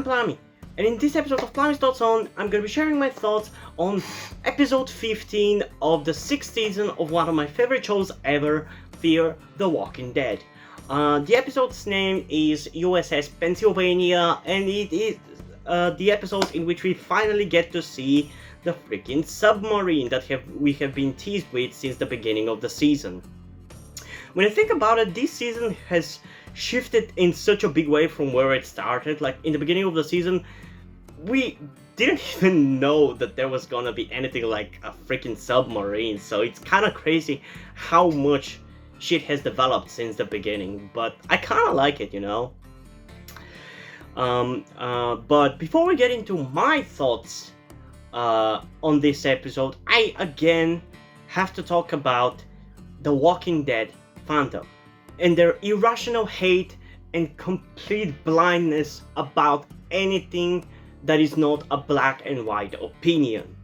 Plami, and in this episode of Plami's Thoughts On, I'm gonna be sharing my thoughts on episode 15 of the 6th season of one of my favorite shows ever, Fear the Walking Dead. The episode's name is USS Pensylvania, and it is the episode in which we finally get to see the freaking submarine that we have been teased with since the beginning of the season. When I think about it, this season has shifted in such a big way from where it started. Like, in the beginning of the season, we didn't even know that there was gonna be anything like a freaking submarine, so it's kind of crazy how much shit has developed since the beginning, but I kind of like it, you know? But before we get into my thoughts on this episode, I again have to talk about The Walking Dead fandom and their irrational hate and complete blindness about anything that is not a black and white opinion.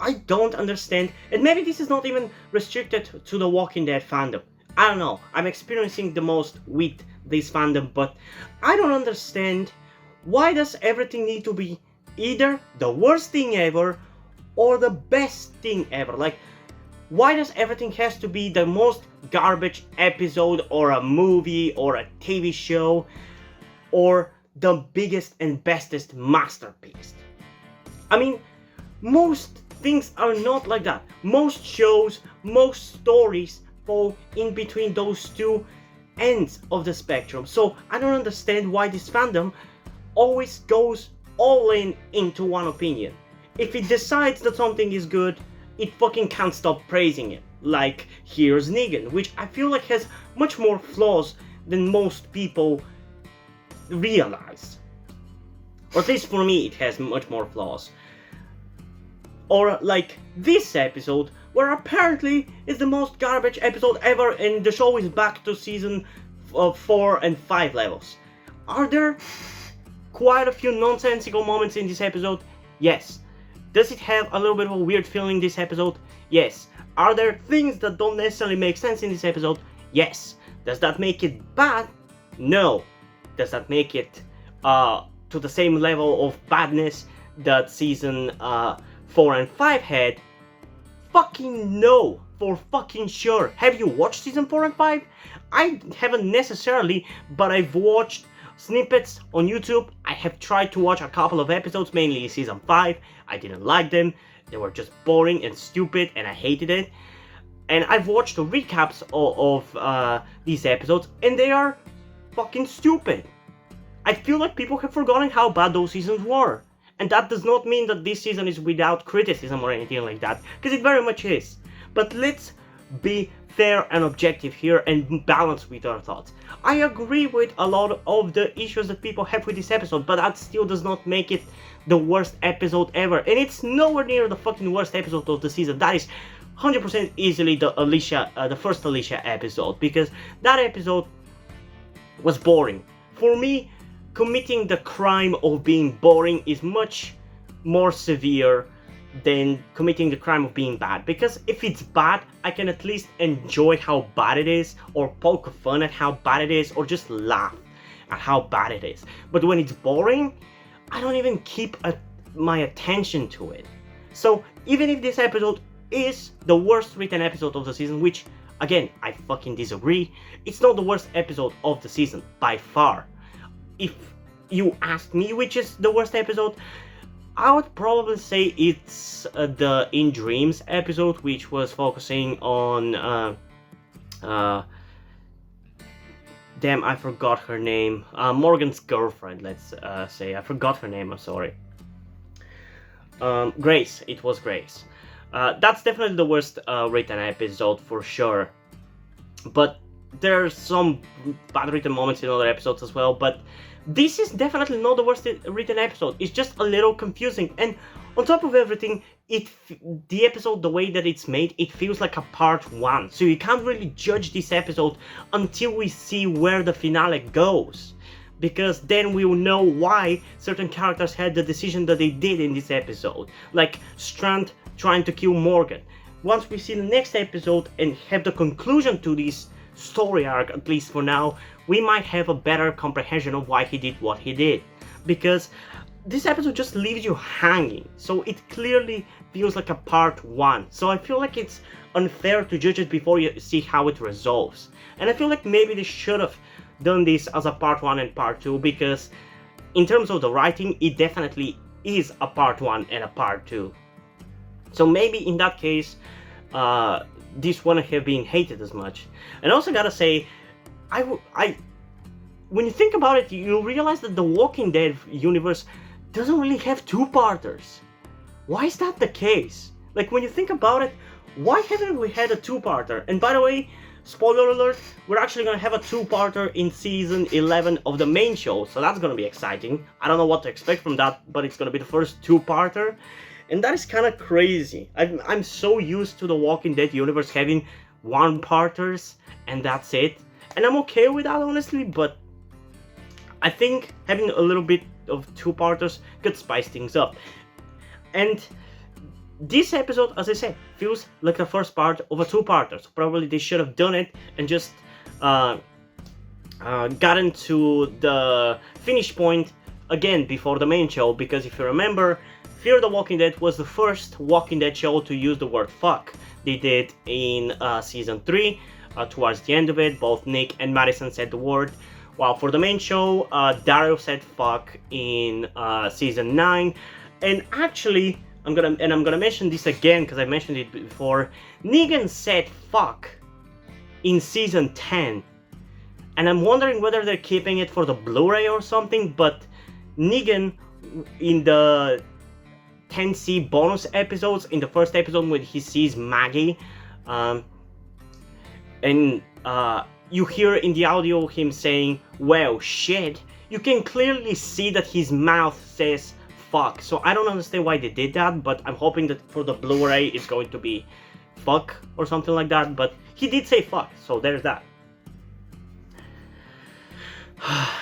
I don't understand, and maybe this is not even restricted to the Walking Dead fandom. I don't know, I'm experiencing the most with this fandom, but I don't understand why does everything need to be either the worst thing ever or the best thing ever. Like, why does everything has to be the most garbage episode or a movie or a TV show or the biggest and bestest masterpiece? I mean, most things are not like that. Most shows, most stories fall in between those two ends of the spectrum. So I don't understand why this fandom always goes all in into one opinion. If it decides that something is good, it fucking can't stop praising it. Like, here's Negan, which I feel like has much more flaws than most people realize. Or at least for me, it has much more flaws. Or like this episode, where apparently it's the most garbage episode ever and the show is back to season 4 and 5 levels. Are there quite a few nonsensical moments in this episode? Yes. Does it have a little bit of a weird feeling this episode? Yes. Are there things that don't necessarily make sense in this episode? Yes. Does that make it bad? No. Does that make it to the same level of badness that season 4 and 5 had? Fucking no. For fucking sure. Have you watched season 4 and 5? I haven't necessarily, but I've watched snippets on YouTube. I have tried to watch a couple of episodes, mainly season 5. I didn't like them. They were just boring and stupid and I hated it. And I've watched the recaps of these episodes and they are fucking stupid. I feel like people have forgotten how bad those seasons were. And that does not mean that this season is without criticism or anything like that, because it very much is. But let's be fair and objective here and balance with our thoughts. I agree with a lot of the issues that people have with this episode, but that still does not make it the worst episode ever. And it's nowhere near the fucking worst episode of the season. That is 100% easily the first Alicia episode, because that episode was boring. For me, committing the crime of being boring is much more severe than committing the crime of being bad, because if it's bad, I can at least enjoy how bad it is, or poke fun at how bad it is, or just laugh at how bad it is. But when it's boring, I don't even keep my attention to it. So even if this episode is the worst written episode of the season, which again, I fucking disagree, it's not the worst episode of the season by far. If you ask me which is the worst episode, I would probably say it's the In Dreams episode, which was focusing on damn, I forgot her name. Morgan's girlfriend, let's say. I forgot her name, I'm sorry. Grace, it was Grace. That's definitely the worst written episode for sure. But there's some bad written moments in other episodes as well, but this is definitely not the worst written episode. It's just a little confusing, and on top of everything, the episode, the way that it's made, it feels like a part 1. So you can't really judge this episode until we see where the finale goes, because then we will know why certain characters had the decision that they did in this episode, like Strand trying to kill Morgan. Once we see the next episode and have the conclusion to this story arc, at least for now, we might have a better comprehension of why he did what he did. Because this episode just leaves you hanging, so it clearly feels like a part 1. So I feel like it's unfair to judge it before you see how it resolves. And I feel like maybe they should have done this as a part 1 and part 2, because in terms of the writing, it definitely is a part 1 and a part 2. So maybe in that case, this wouldn't have been hated as much. And I also gotta say, when you think about it, you realize that the Walking Dead universe doesn't really have two-parters. Why is that the case? Like, when you think about it, why haven't we had a two-parter? And by the way, spoiler alert, we're actually gonna have a two-parter in season 11 of the main show, so that's gonna be exciting. I don't know what to expect from that, but it's gonna be the first two-parter, and that is kind of crazy. I'm so used to the Walking Dead universe having one-parters, and that's it. And I'm okay with that, honestly, but I think having a little bit of two-parters could spice things up. And this episode, as I said, feels like the first part of a two-parter. So probably they should have done it and just gotten to the finish point again before the main show. Because if you remember, Fear the Walking Dead was the first Walking Dead show to use the word fuck. They did in season 3. Towards the end of it, both Nick and Madison said the word. While for the main show, Daryl said fuck in season 9. And actually, I'm gonna mention this again because I mentioned it before. Negan said fuck in season 10, and I'm wondering whether they're keeping it for the Blu-ray or something. But Negan, in the 10C bonus episodes, in the first episode when he sees Maggie, and you hear in the audio him saying, "Well, shit," you can clearly see that his mouth says fuck. So I don't understand why they did that, but I'm hoping that for the Blu-ray it's going to be fuck or something like that. But he did say fuck, so there's that.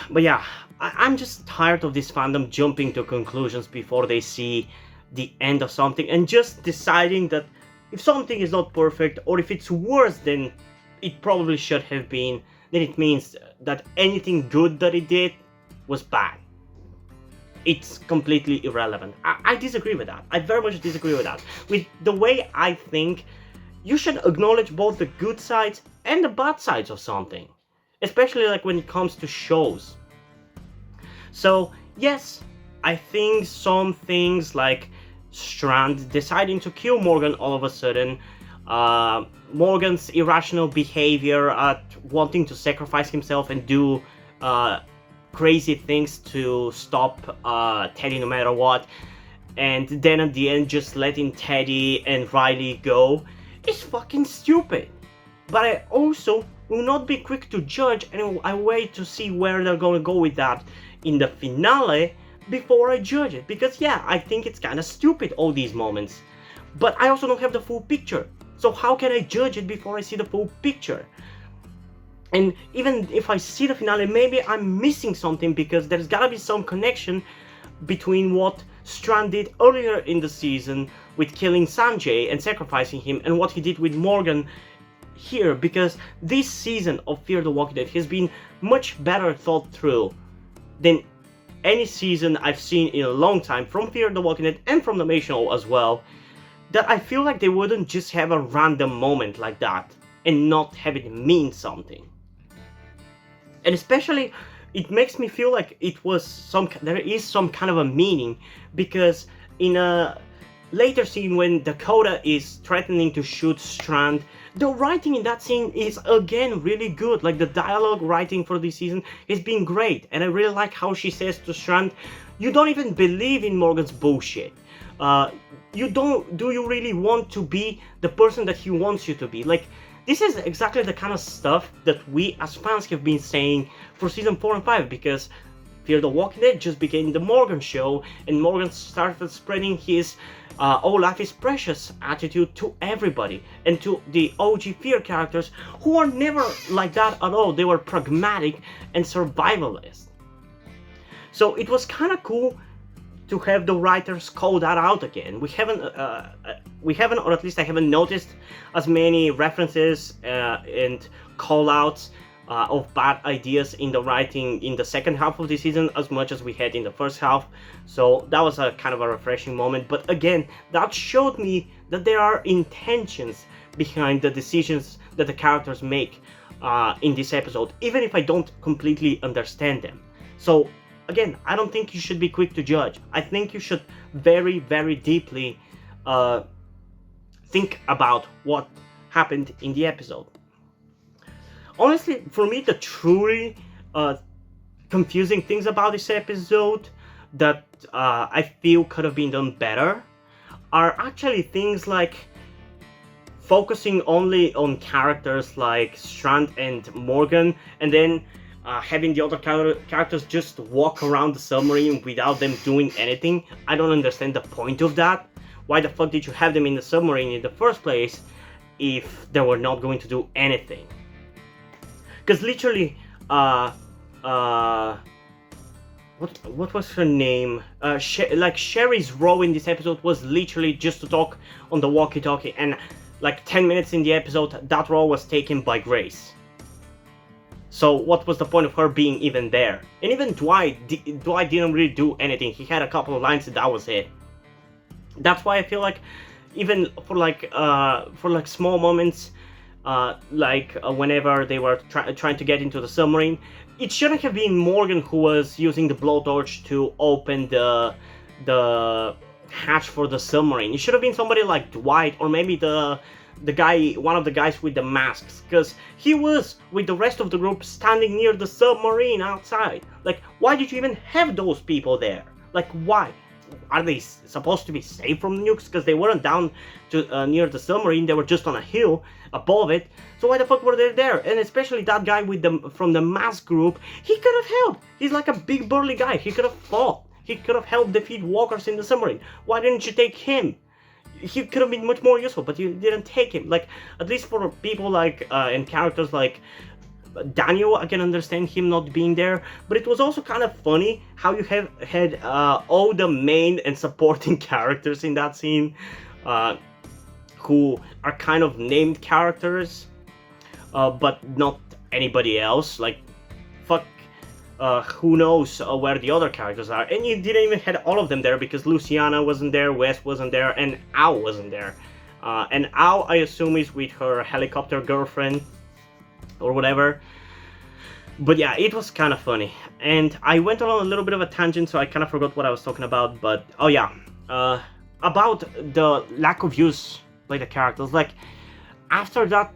But yeah, I'm just tired of this fandom jumping to conclusions before they see the end of something and just deciding that if something is not perfect or if it's worse than it probably should have been, then it means that anything good that it did was bad. It's completely irrelevant. I disagree with that. I very much disagree with that. With the way I think, you should acknowledge both the good sides and the bad sides of something. Especially like when it comes to shows. So, yes, I think some things like Strand deciding to kill Morgan all of a sudden, Morgan's irrational behavior at wanting to sacrifice himself and do crazy things to stop Teddy no matter what, and then at the end just letting Teddy and Riley go is fucking stupid. But I also will not be quick to judge, and I wait to see where they're gonna go with that in the finale before I judge it, because yeah, I think it's kinda stupid, all these moments, but I also don't have the full picture. So how can I judge it before I see the full picture? And even if I see the finale, maybe I'm missing something, because there's gotta be some connection between what Strand did earlier in the season with killing Sanjay and sacrificing him and what he did with Morgan here, because this season of Fear the Walking Dead has been much better thought through than any season I've seen in a long time from Fear the Walking Dead and from the main show as well, that I feel like they wouldn't just have a random moment like that and not have it mean something. And especially, it makes me feel like there is some kind of a meaning, because in a later scene when Dakota is threatening to shoot Strand, the writing in that scene is again really good. Like, the dialogue writing for this season has been great, and I really like how she says to Strand, "You don't even believe in Morgan's bullshit. Do you really want to be the person that he wants you to be?" Like, this is exactly the kind of stuff that we as fans have been saying for season 4 and 5, because Fear the Walking Dead just became the Morgan show, and Morgan started spreading his "oh, life is precious" attitude to everybody, and to the OG Fear characters, who are never like that at all. They were pragmatic and survivalist. So it was kind of cool to have the writers call that out again. We haven't, or at least I haven't noticed as many references and call-outs of bad ideas in the writing in the second half of the season as much as we had in the first half. So that was a kind of a refreshing moment. But again, that showed me that there are intentions behind the decisions that the characters make in this episode, even if I don't completely understand them. So again, I don't think you should be quick to judge. I think you should very, very deeply think about what happened in the episode. Honestly, for me, the truly confusing things about this episode that I feel could have been done better are actually things like focusing only on characters like Strand and Morgan, and then having the other characters just walk around the submarine without them doing anything. I don't understand the point of that. Why the fuck did you have them in the submarine in the first place if they were not going to do anything? Because literally, what was her name? Like Sherry's role in this episode was literally just to talk on the walkie-talkie, and like 10 minutes in the episode, that role was taken by Grace. So what was the point of her being even there? And even Dwight didn't really do anything. He had a couple of lines and that was it. That's why I feel like even for like small moments, whenever they were trying to get into the submarine, it shouldn't have been Morgan who was using the blowtorch to open the hatch for the submarine. It should have been somebody like Dwight, or maybe the guy, one of the guys with the masks, because he was with the rest of the group standing near the submarine outside. Like, why did you even have those people there? Like, why? Are they supposed to be safe from the nukes? Because they weren't down to near the submarine, they were just on a hill above it. So why the fuck were they there? And especially that guy with from the mask group, he could have helped. He's like a big burly guy. He could have fought. He could have helped defeat walkers in the submarine. Why didn't you take him? He could have been much more useful, but you didn't take him. Like, at least for people like and characters like Daniel, I can understand him not being there, but it was also kind of funny how you have had all the main and supporting characters in that scene who are kind of named characters, but not anybody else. Like, fuck, who knows where the other characters are. And you didn't even have all of them there because Luciana wasn't there, Wes wasn't there, and Al wasn't there. And Al, I assume, is with her helicopter girlfriend or whatever. But yeah, it was kind of funny. And I went on a little bit of a tangent, so I kind of forgot what I was talking about. But, oh yeah, about the lack of use by the characters. Like, after that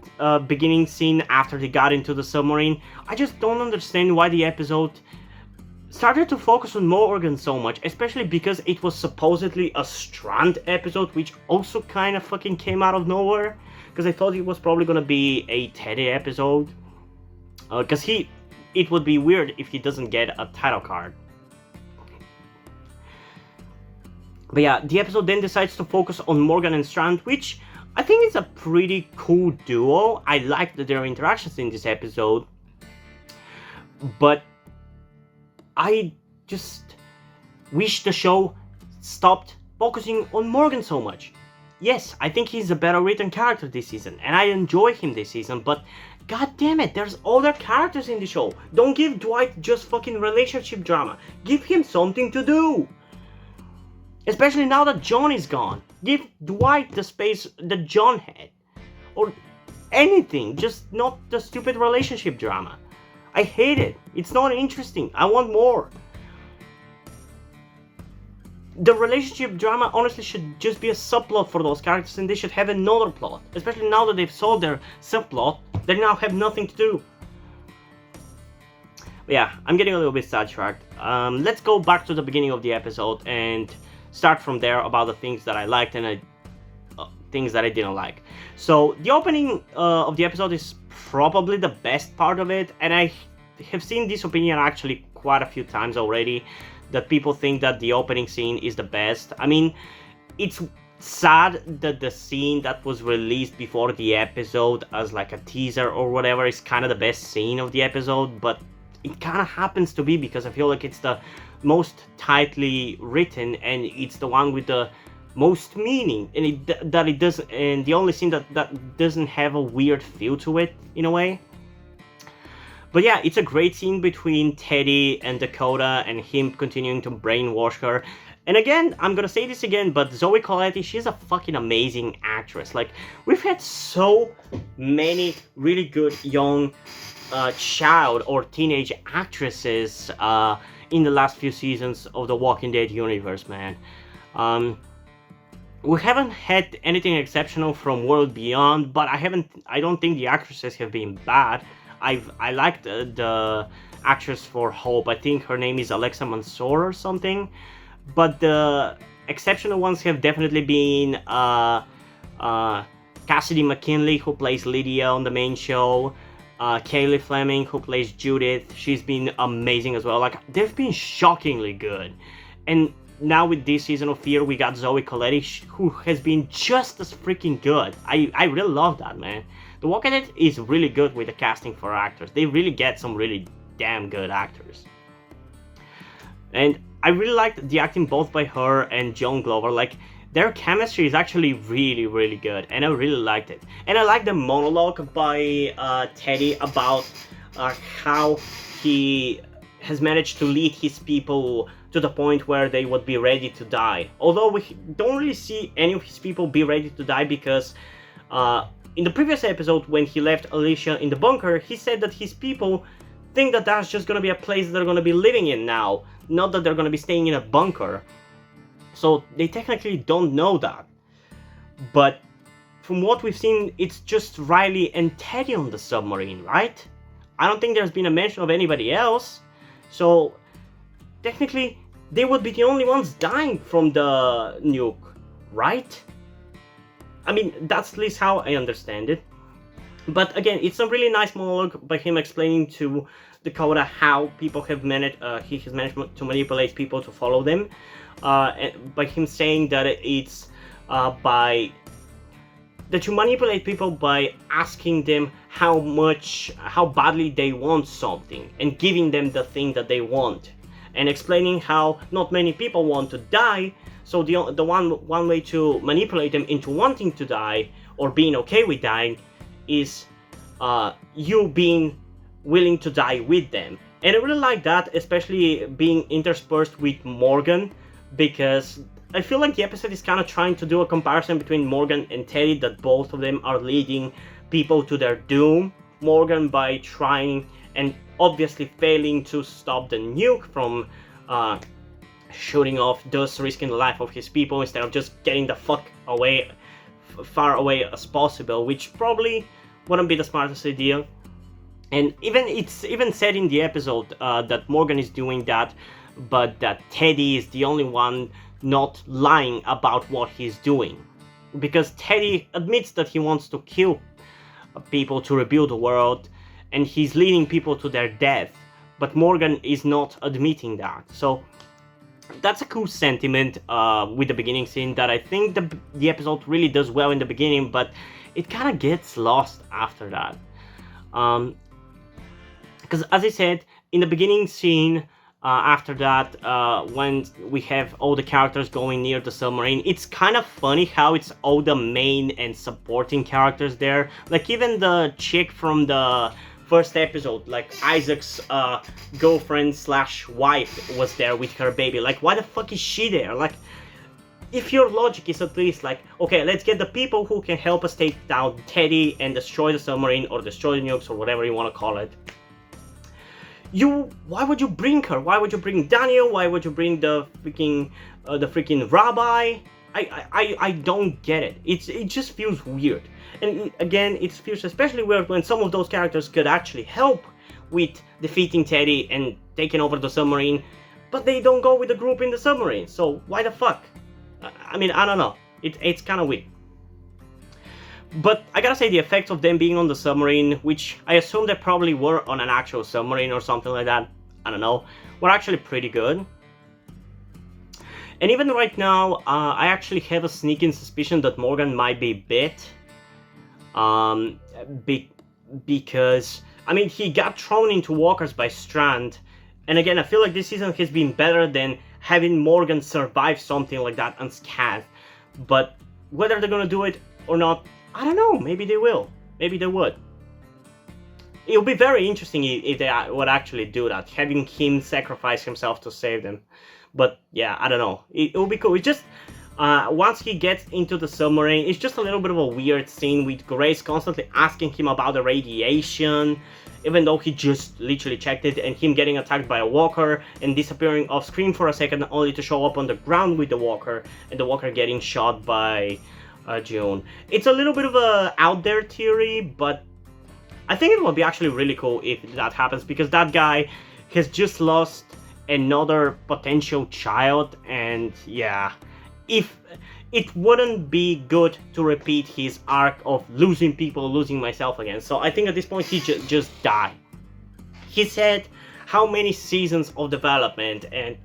beginning scene, after they got into the submarine, I just don't understand why the episode started to focus on Morgan so much, especially because it was supposedly a Strand episode, which also kind of fucking came out of nowhere, because I thought it was probably gonna be a Teddy episode, because it would be weird if he doesn't get a title card. But yeah, the episode then decides to focus on Morgan and Strand, which I think it's a pretty cool duo. I like their interactions in this episode. But I just wish the show stopped focusing on Morgan so much. Yes, I think he's a better written character this season, and I enjoy him this season, but god damn it, there's other characters in the show. Don't give Dwight just fucking relationship drama. Give him something to do. Especially now that John is gone. Give Dwight the space that John had. Or anything, just not the stupid relationship drama. I hate it. It's not interesting. I want more. The relationship drama honestly should just be a subplot for those characters, and they should have another plot. Especially now that they've solved their subplot, they now have nothing to do. But yeah, I'm getting a little bit sidetracked. Let's go back to the beginning of the episode and start from there about the things that I liked and things that I didn't like. So the opening of the episode is probably the best part of it, and I have seen this opinion actually quite a few times already, that people think that the opening scene is the best. I mean, it's sad that the scene that was released before the episode as like a teaser or whatever is kind of the best scene of the episode, but it kind of happens to be because I feel like it's the most tightly written and it's the one with the most meaning, and it doesn't, and the only scene that doesn't have a weird feel to it in a way. But yeah, it's a great scene between Teddy and Dakota and him continuing to brainwash her. And again, I'm gonna say this again, but Zoe Colletti, she's a fucking amazing actress. Like, we've had so many really good young child or teenage actresses in the last few seasons of the Walking Dead universe, man. We haven't had anything exceptional from World Beyond, but I don't think the actresses have been bad. I like the actress for Hope. I think her name is Alexa Mansour or something. But the exceptional ones have definitely been Cassidy McKinley, who plays Lydia on the main show. Kaylee Fleming, who plays Judith. She's been amazing as well. Like, they've been shockingly good. And now with this season of Fear, we got Zoe Colletti, who has been just as freaking good. I really love that, man. The Walking Dead is really good with the casting for actors. They really get some really damn good actors. And I really liked the acting both by her and John Glover. Like, their chemistry is actually really, really good, and I really liked it. And I like the monologue by Teddy about how he has managed to lead his people to the point where they would be ready to die. Although we don't really see any of his people be ready to die, because in the previous episode, when he left Alicia in the bunker, he said that his people think that that's just gonna be a place they're gonna be living in now, not that they're gonna be staying in a bunker. So they technically don't know that. But from what we've seen, it's just Riley and Teddy on the submarine, right? I don't think there's been a mention of anybody else. So technically, they would be the only ones dying from the nuke, right? I mean, that's at least how I understand it. But again, it's a really nice monologue by him explaining to Dakota how people have managed, he has managed to manipulate people to follow them. And by him saying that it's that you manipulate people by asking them how badly they want something, and giving them the thing that they want, and explaining how not many people want to die. So the one way to manipulate them into wanting to die or being okay with dying is you being willing to die with them. And I really like that, especially being interspersed with Morgan, because I feel like the episode is kind of trying to do a comparison between Morgan and Teddy, that both of them are leading people to their doom. Morgan by trying and obviously failing to stop the nuke from shooting off, thus risking the life of his people instead of just getting the fuck away, far away as possible, which probably wouldn't be the smartest idea. And it's even said in the episode that Morgan is doing that, but that Teddy is the only one not lying about what he's doing. Because Teddy admits that he wants to kill people to rebuild the world, and he's leading people to their death, but Morgan is not admitting that. So that's a cool sentiment with the beginning scene that I think the episode really does well in the beginning, but it kind of gets lost after that. Because as I said, in the beginning scene, after that, when we have all the characters going near the submarine, it's kind of funny how it's all the main and supporting characters there. Like, even the chick from the first episode, like Isaac's girlfriend slash wife, was there with her baby. Like, why the fuck is she there? Like, if your logic is at least like, okay, let's get the people who can help us take down Teddy and destroy the submarine, or destroy the nukes, or whatever you want to call it. Why would you bring her? Why would you bring Daniel? Why would you bring the freaking rabbi? I don't get it. It just feels weird. And again, it feels especially weird when some of those characters could actually help with defeating Teddy and taking over the submarine, but they don't go with the group in the submarine. So why the fuck? I mean, I don't know. It's kind of weird. But I gotta say, the effects of them being on the submarine, which I assume they probably were on an actual submarine or something like that, I don't know, were actually pretty good. And even right now, I actually have a sneaking suspicion that Morgan might be bit. Because, I mean, he got thrown into walkers by Strand. And again, I feel like this season has been better than having Morgan survive something like that unscathed. But whether they're gonna do it or not, I don't know. Maybe they will. Maybe they would. It would be very interesting if they would actually do that, having him sacrifice himself to save them. But yeah, I don't know. It would be cool. It's just once he gets into the submarine, it's just a little bit of a weird scene with Grace constantly asking him about the radiation, even though he just literally checked it, and him getting attacked by a walker and disappearing off screen for a second, only to show up on the ground with the walker, and the walker getting shot by June. It's a little bit of a out there theory, but I think it would be actually really cool if that happens, because that guy has just lost another potential child, and yeah, if it wouldn't be good to repeat his arc of losing people, losing myself again. So I think at this point he just died. He's had how many seasons of development, and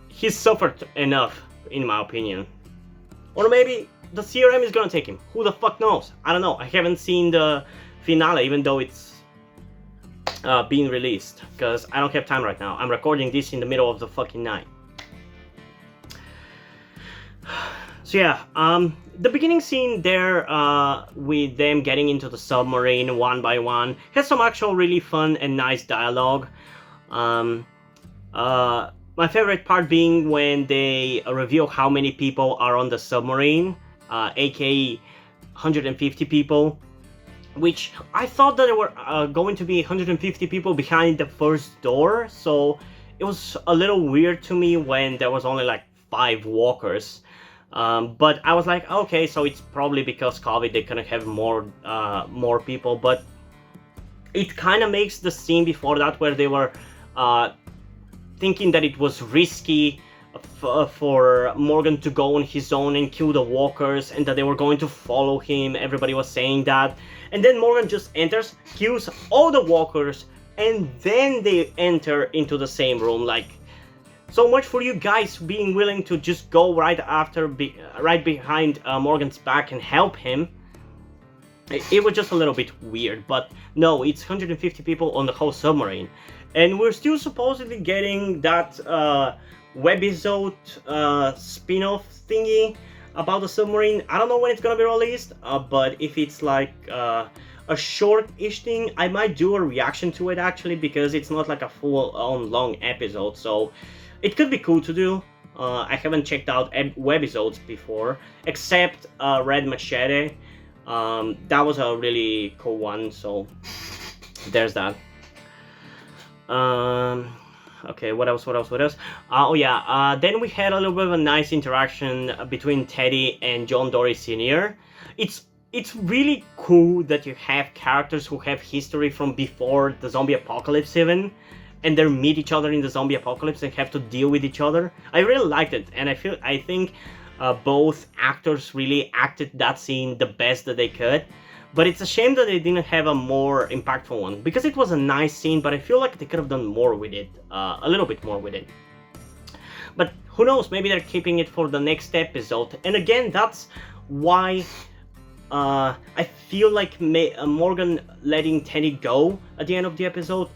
he's suffered enough, in my opinion. Or maybe the CRM is gonna take him. Who the fuck knows? I don't know. I haven't seen the finale, even though it's being released, because I don't have time right now. I'm recording this in the middle of the fucking night. So yeah, the beginning scene there with them getting into the submarine one by one has some actual really fun and nice dialogue. My favorite part being when they reveal how many people are on the submarine, aka 150 people, which I thought that there were going to be 150 people behind the first door, so it was a little weird to me when there was only like 5 walkers. But I was like, okay, so it's probably because COVID they couldn't have more people, but it kind of makes the scene before that where they were thinking that it was risky for Morgan to go on his own and kill the walkers, and that they were going to follow him. Everybody was saying that, and then Morgan just enters, kills all the walkers, and then they enter into the same room. Like, so much for you guys being willing to just go right behind Morgan's back and help him. It was just a little bit weird, but no, it's 150 people on the whole submarine, and we're still supposedly getting that webisode spin-off thingy about the submarine. I don't know when it's gonna be released, but if it's like a short-ish thing, I might do a reaction to it actually, because it's not like a full-on long episode, so it could be cool to do. I haven't checked out webisodes before, except Red Machete. That was a really cool one, so there's that. Okay, what else? Oh yeah, then we had a little bit of a nice interaction between Teddy and John Dory Sr. It's really cool that you have characters who have history from before the zombie apocalypse even, and they meet each other in the zombie apocalypse and have to deal with each other. I really liked it, and I think both actors really acted that scene the best that they could. But it's a shame that they didn't have a more impactful one, because it was a nice scene, but I feel like they could have done more with it, a little bit more with it. But who knows, maybe they're keeping it for the next episode. And again, that's why I feel like Morgan letting Teddy go at the end of the episode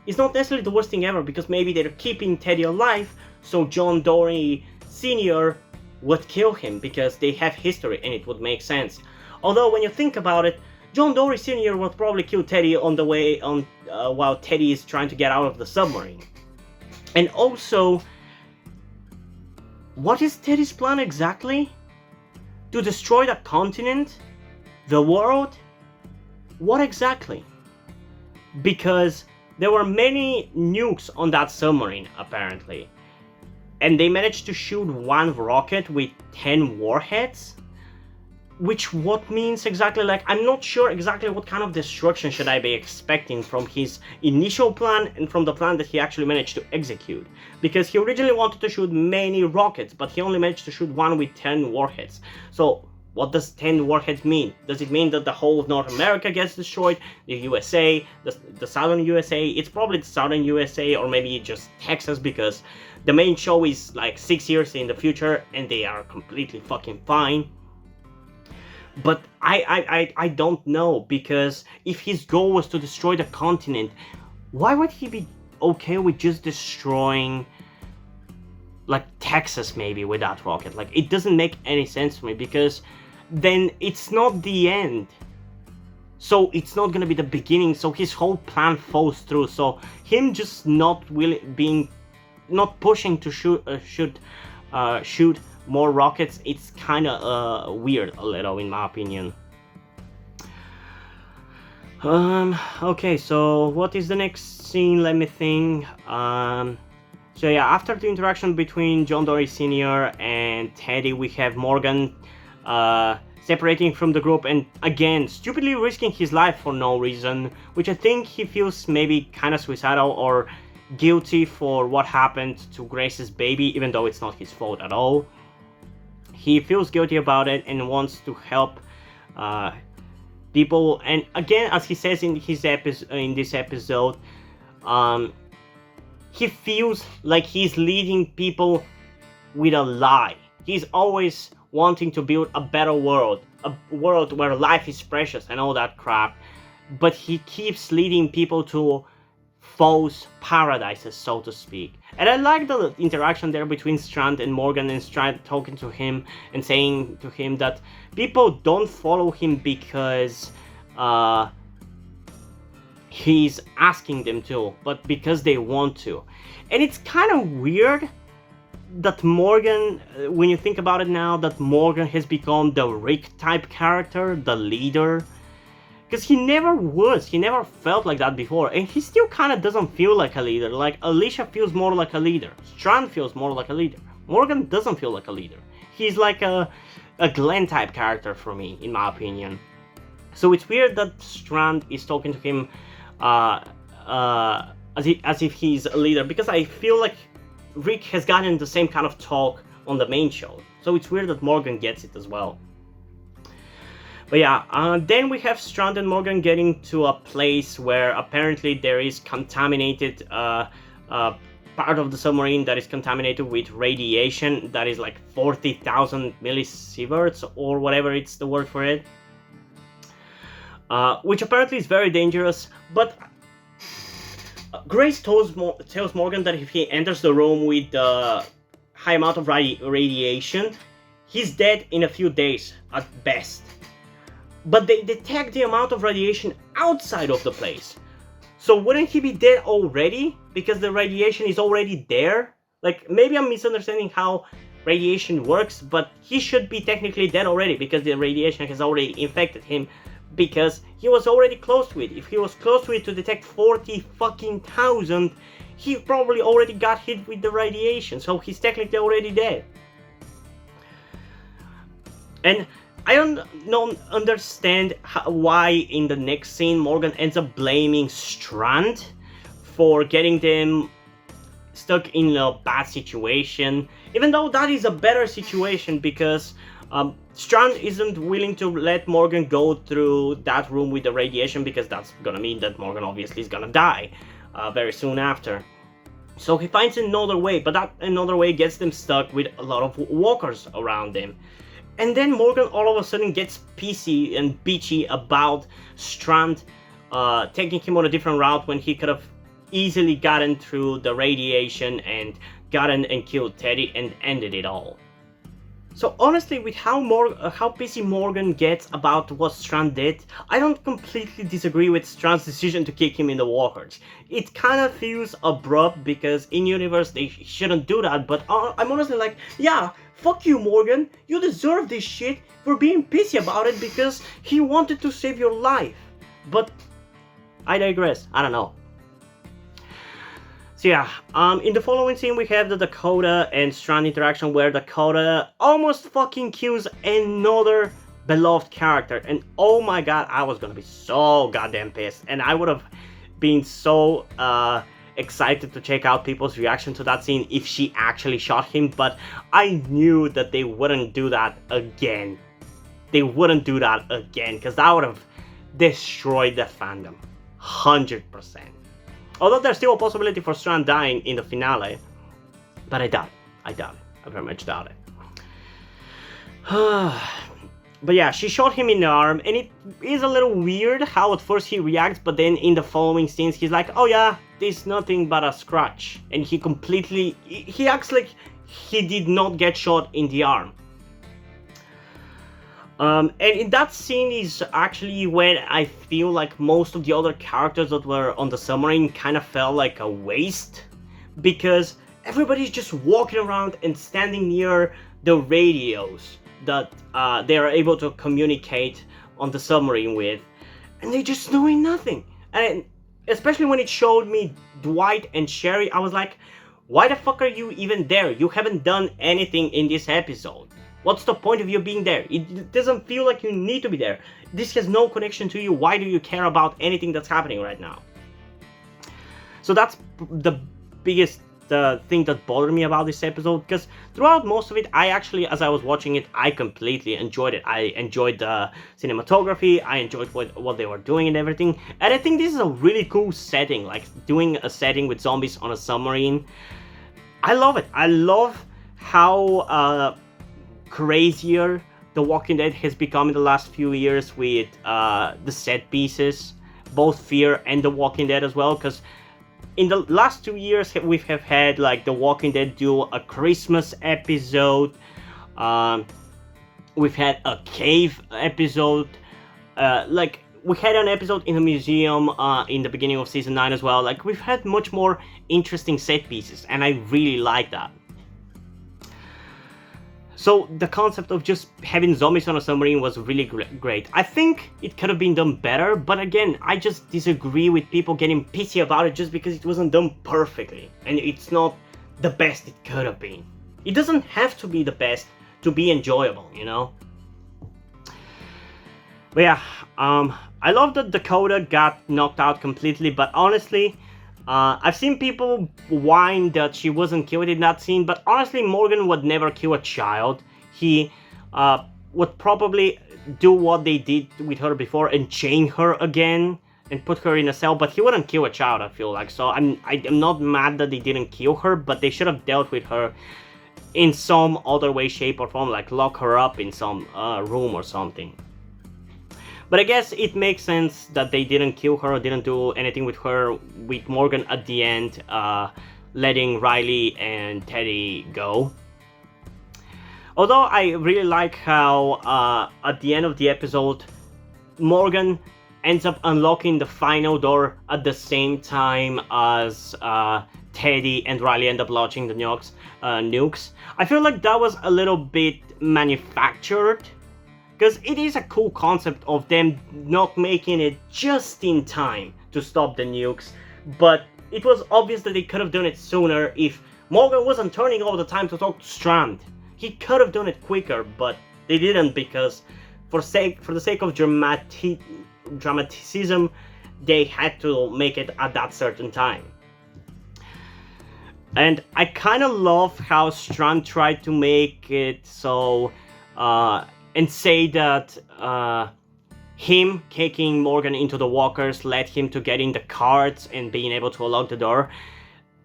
is not necessarily the worst thing ever, because maybe they're keeping Teddy alive so John Dory Sr. would kill him, because they have history and it would make sense. Although when you think about it, John Dory Sr. would probably kill Teddy on the way on while Teddy is trying to get out of the submarine. And also, what is Teddy's plan exactly? To destroy the continent? The world? What exactly? Because there were many nukes on that submarine, apparently. And they managed to shoot one rocket with 10 warheads? Which what means exactly? Like, I'm not sure exactly what kind of destruction should I be expecting from his initial plan and from the plan that he actually managed to execute. Because he originally wanted to shoot many rockets, but he only managed to shoot one with 10 warheads. So, what does 10 warheads mean? Does it mean that the whole of North America gets destroyed? The USA? The southern USA? It's probably the southern USA, or maybe just Texas, because the main show is like 6 years in the future and they are completely fucking fine. But I don't know, because if his goal was to destroy the continent, why would he be okay with just destroying like Texas maybe with that rocket? Like, it doesn't make any sense to me, because then it's not the end. So it's not gonna be the beginning, so his whole plan falls through. So him just not pushing to shoot more rockets, it's kind of weird a little, in my opinion. Okay, so what is the next scene? Let me think. So yeah, after the interaction between John Dory Sr. and Teddy, we have Morgan separating from the group and again stupidly risking his life for no reason, which I think he feels maybe kind of suicidal or guilty for what happened to Grace's baby, even though it's not his fault at all. He feels guilty about it and wants to help people. And again, as he says in this episode, he feels like he's leading people with a lie. He's always wanting to build a better world, a world where life is precious and all that crap, but he keeps leading people to false paradises, so to speak. And I like the interaction there between Strand and Morgan, and Strand talking to him and saying to him that people don't follow him because he's asking them to, but because they want to. And it's kind of weird that Morgan, when you think about it now, that Morgan has become the Rick type character, the leader. Because he never felt like that before, and he still kind of doesn't feel like a leader. Like, Alicia feels more like a leader, Strand feels more like a leader, Morgan doesn't feel like a leader. He's like a Glenn type character for me, in my opinion. So it's weird that Strand is talking to him as if he's a leader, because I feel like Rick has gotten the same kind of talk on the main show. So it's weird that Morgan gets it as well. But yeah, then we have Strand and Morgan getting to a place where apparently there is contaminated, part of the submarine that is contaminated with radiation that is like 40,000 millisieverts or whatever it's the word for it. Which apparently is very dangerous, but Grace tells Morgan that if he enters the room with the high amount of radiation, he's dead in a few days at best. But they detect the amount of radiation outside of the place. So wouldn't he be dead already? Because the radiation is already there? Like, maybe I'm misunderstanding how radiation works, but he should be technically dead already because the radiation has already infected him, because he was already close to it. If he was close to it to detect 40,000, he probably already got hit with the radiation, so he's technically already dead. And I don't understand why in the next scene Morgan ends up blaming Strand for getting them stuck in a bad situation, even though that is a better situation, because Strand isn't willing to let Morgan go through that room with the radiation, because that's gonna mean that Morgan obviously is gonna die very soon after. So he finds another way, but that another way gets them stuck with a lot of walkers around them. And then Morgan all of a sudden gets pissy and bitchy about Strand taking him on a different route when he could have easily gotten through the radiation and gotten and killed Teddy and ended it all. So honestly, with how pissy Morgan gets about what Strand did, I don't completely disagree with Strand's decision to kick him in the walkers. It kind of feels abrupt because in universe they shouldn't do that, but I'm honestly like, yeah, fuck you, Morgan. You deserve this shit for being pissy about it because he wanted to save your life. But I digress. I don't know. So yeah, in the following scene we have the Dakota and Strand interaction where Dakota almost fucking kills another beloved character, and oh my god, I was gonna be so goddamn pissed, and I would have been so excited to check out people's reaction to that scene if she actually shot him, but I knew that they wouldn't do that again. They wouldn't do that again, because that would have destroyed the fandom, 100%. Although there's still a possibility for Strand dying in the finale. But I doubt it. I very much doubt it. But yeah, she shot him in the arm, and it is a little weird how at first he reacts, but then in the following scenes he's like, oh yeah, this is nothing but a scratch. And he acts like he did not get shot in the arm. And in that scene is actually when I feel like most of the other characters that were on the submarine kind of felt like a waste, because everybody's just walking around and standing near the radios that they are able to communicate on the submarine with, and they're just doing nothing. And especially when it showed me Dwight and Sherry, I was like, why the fuck are you even there? You haven't done anything in this episode. What's the point of you being there? It doesn't feel like you need to be there. This has no connection to you. Why do you care about anything that's happening right now? So that's the biggest thing that bothered me about this episode, because throughout most of it, I actually, as I was watching it, I completely enjoyed it. I enjoyed the cinematography, I enjoyed what they were doing and everything, and I think this is a really cool setting, like doing a setting with zombies on a submarine. I love it. I love how crazier The Walking Dead has become in the last few years with the set pieces, both Fear and The Walking Dead as well, because in the last 2 years, we have had like The Walking Dead do a Christmas episode. We've had a cave episode. Like we had an episode in a museum in the beginning of season 9 as well. Like we've had much more interesting set pieces, and I really like that. So the concept of just having zombies on a submarine was really great. I think it could have been done better, but again, I just disagree with people getting pissy about it just because it wasn't done perfectly. And it's not the best it could have been. It doesn't have to be the best to be enjoyable, you know? But yeah, I love that Dakota got knocked out completely, but honestly, I've seen people whine that she wasn't killed in that scene, but honestly, Morgan would never kill a child. He would probably do what they did with her before and chain her again and put her in a cell, but he wouldn't kill a child, I feel like. So I'm not mad that they didn't kill her, but they should have dealt with her in some other way, shape, or form, like lock her up in some room or something. But I guess it makes sense that they didn't kill her or didn't do anything with her, with Morgan at the end letting Riley and Teddy go. Although I really like how at the end of the episode, Morgan ends up unlocking the final door at the same time as Teddy and Riley end up launching the nukes. I feel like that was a little bit manufactured, because it is a cool concept of them not making it just in time to stop the nukes, but it was obvious that they could have done it sooner if Morgan wasn't turning all the time to talk to Strand. He could have done it quicker, but they didn't, because for the sake of dramaticism, they had to make it at that certain time. And I kind of love how Strand tried to make it so and say that him kicking Morgan into the walkers led him to getting the cards and being able to unlock the door.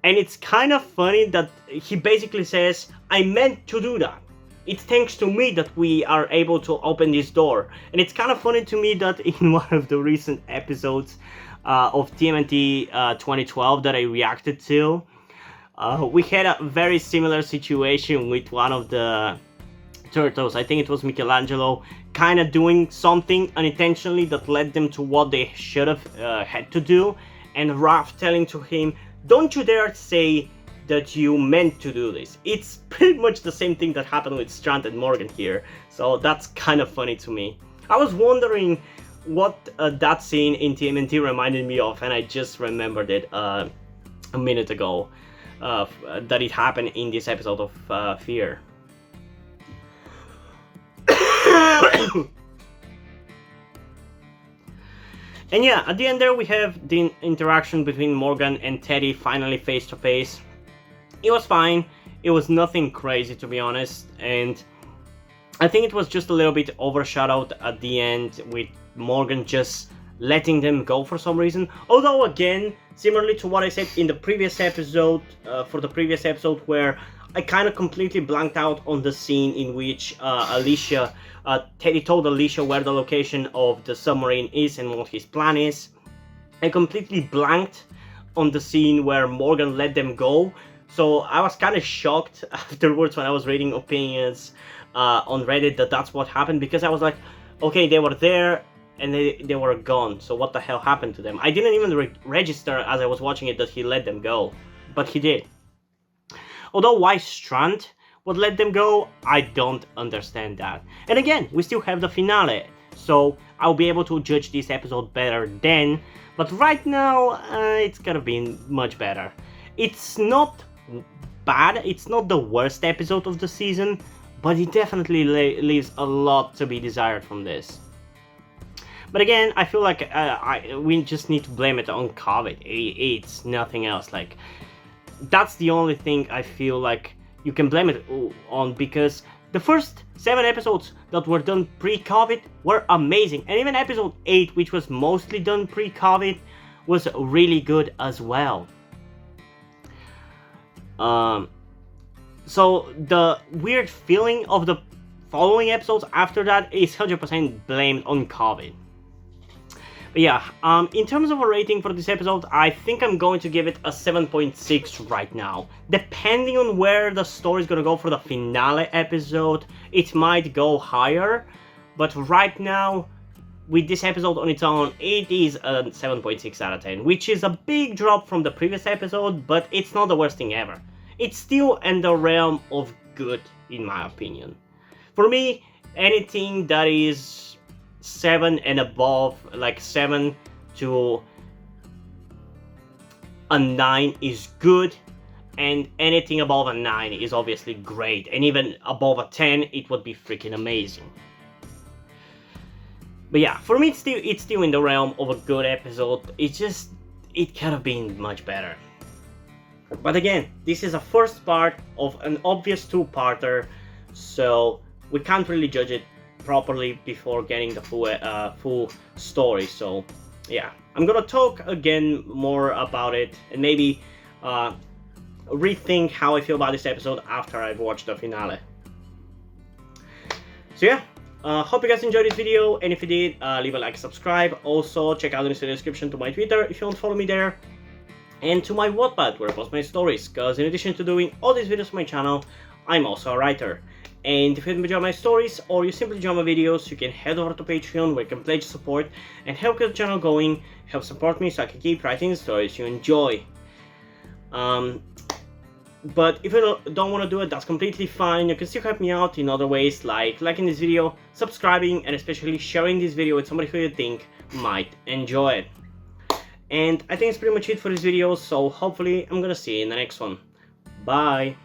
And it's kind of funny that he basically says, I meant to do that. It's thanks to me that we are able to open this door. And it's kind of funny to me that in one of the recent episodes of TMNT 2012 that I reacted to, we had a very similar situation with one of the turtles. I think it was Michelangelo kind of doing something unintentionally that led them to what they should have had to do, and Raph telling to him, don't you dare say that you meant to do this. It's pretty much the same thing that happened with Strand and Morgan here, so that's kind of funny to me. I was wondering what that scene in TMNT reminded me of, and I just remembered it a minute ago, that it happened in this episode of Fear. And yeah, at the end there we have the interaction between Morgan and Teddy finally face to face. It was fine, it was nothing crazy to be honest, and I think it was just a little bit overshadowed at the end with Morgan just letting them go for some reason. Although again, similarly to what I said in the previous episode, where I kind of completely blanked out on the scene in which Teddy told Alicia where the location of the submarine is and what his plan is. I completely blanked on the scene where Morgan let them go. So I was kind of shocked afterwards when I was reading opinions on Reddit that that's what happened, because I was like, okay, they were there and they were gone, so what the hell happened to them? I didn't even register as I was watching it that he let them go, but he did. Although why Strand would let them go, I don't understand that. And again, we still have the finale, so I'll be able to judge this episode better then, but right now, it's gonna be much better. It's not bad, it's not the worst episode of the season, but it definitely leaves a lot to be desired from this. But again, I feel like we just need to blame it on COVID. It's nothing else. Like, that's the only thing I feel like you can blame it on, because the first 7 episodes that were done pre-COVID were amazing, and even episode 8, which was mostly done pre-COVID, was really good as well. So the weird feeling of the following episodes after that is 100% blamed on COVID. But yeah, in terms of a rating for this episode, I think I'm going to give it a 7.6 right now. Depending on where the story is going to go for the finale episode, it might go higher. But right now, with this episode on its own, it is a 7.6 out of 10, which is a big drop from the previous episode, but it's not the worst thing ever. It's still in the realm of good, in my opinion. For me, anything that is 7 and above, like 7 to a 9 is good, and anything above a 9 is obviously great, and even above a 10 it would be freaking amazing. But yeah, for me it's still in the realm of a good episode. It could have been much better. But again, this is a first part of an obvious 2-parter, so we can't really judge it properly before getting the full story. So yeah, I'm gonna talk again more about it and maybe rethink how I feel about this episode after I've watched the finale. So yeah, hope you guys enjoyed this video, and if you did, leave a like, subscribe. Also check out the description to my Twitter if you want to follow me there, and to my Wattpad where I post my stories, because in addition to doing all these videos on my channel, I'm also a writer. And if you enjoy my stories, or you simply enjoy my videos, you can head over to Patreon where you can pledge support and help get the channel going, help support me so I can keep writing the stories you enjoy. But if you don't want to do it, that's completely fine. You can still help me out in other ways, like liking this video, subscribing, and especially sharing this video with somebody who you think might enjoy it. And I think it's pretty much it for this video, so hopefully I'm gonna see you in the next one. Bye!